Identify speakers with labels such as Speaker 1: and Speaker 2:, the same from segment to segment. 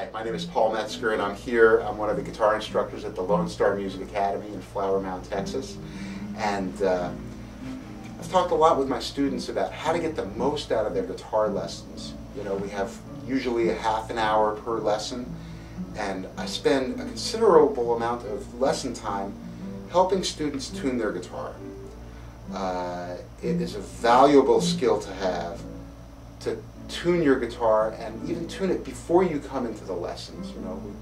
Speaker 1: Hi, my name is Paul Metzger, and I'm here. I'm one of the guitar instructors at the Lone Star Music Academy in Flower Mound, Texas. And I've talked a lot with my students about how to get the most out of their guitar lessons. You know, we have usually a half an hour per lesson, and I spend a considerable amount of lesson time helping students tune their guitar. It is a valuable skill to have, to tune your guitar and even tune it before you come into the lessons. You know, we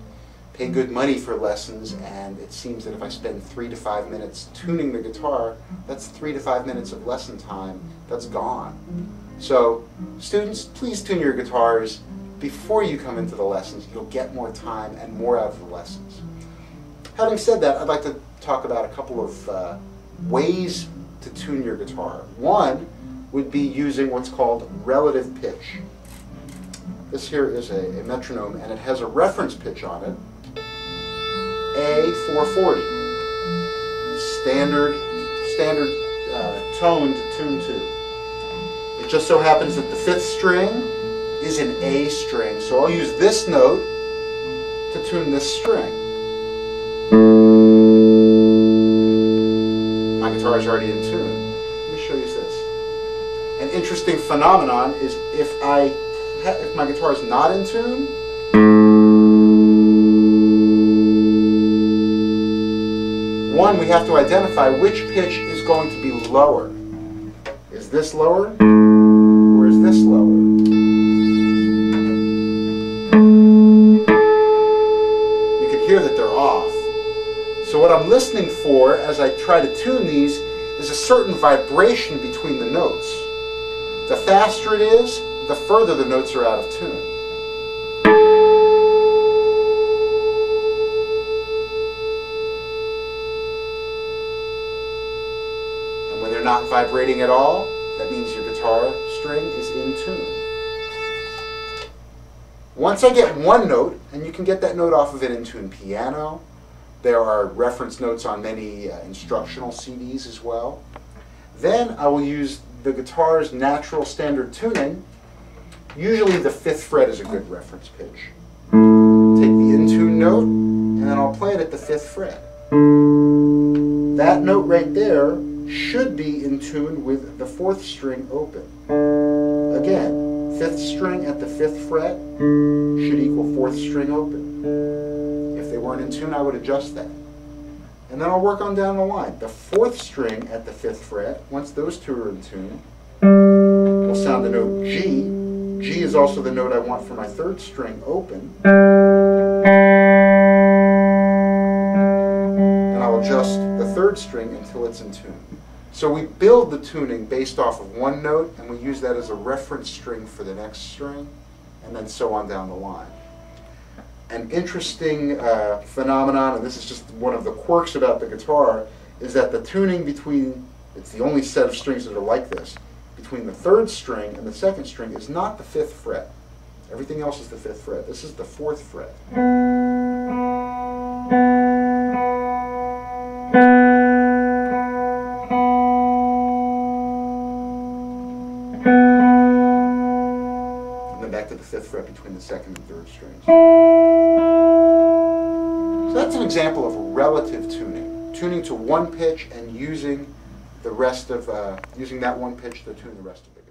Speaker 1: pay good money for lessons, and it seems that if I spend 3 to 5 minutes tuning the guitar, that's 3 to 5 minutes of lesson time that's gone. So students, please tune your guitars before you come into the lessons. You'll get more time and more out of the lessons. Having said that, I'd like to talk about a couple of ways to tune your guitar. One would be using what's called relative pitch. This here is a metronome, and it has a reference pitch on it, A440, standard tone to tune to. It just so happens that the 5th string is an A string, so I'll use this note to tune this string. My guitar is already in tune. Let me show you this. An interesting phenomenon is if my guitar is not in tune, one, we have to identify which pitch is going to be lower. Is this lower, or is this lower? You can hear that they're off. So what I'm listening for as I try to tune these is a certain vibration between the notes. The faster it is, the further the notes are out of tune. And when they're not vibrating at all, that means your guitar string is in tune. Once I get one note, and you can get that note off of an in-tune piano, there are reference notes on many instructional CDs as well. Then I will use the guitar's natural standard tuning. Usually the 5th fret is a good reference pitch. Take the in-tune note, and then I'll play it at the 5th fret. That note right there should be in tune with the 4th string open. Again, 5th string at the 5th fret should equal 4th string open. If they weren't in tune, I would adjust that. And then I'll work on down the line. The 4th string at the 5th fret, once those two are in tune, will sound the note G. G is also the note I want for my 3rd string open. And I'll adjust the 3rd string until it's in tune. So we build the tuning based off of one note, and we use that as a reference string for the next string, and then so on down the line. An interesting phenomenon, and this is just one of the quirks about the guitar, is that the tuning between, it's the only set of strings that are like this, between the 3rd string and the 2nd string is not the 5th fret. Everything else is the 5th fret. This is the 4th fret. And then back to the 5th fret between the 2nd and 3rd strings. So that's an example of relative tuning. Tuning to one pitch and using the rest of, using that one pitch to tune the rest of it.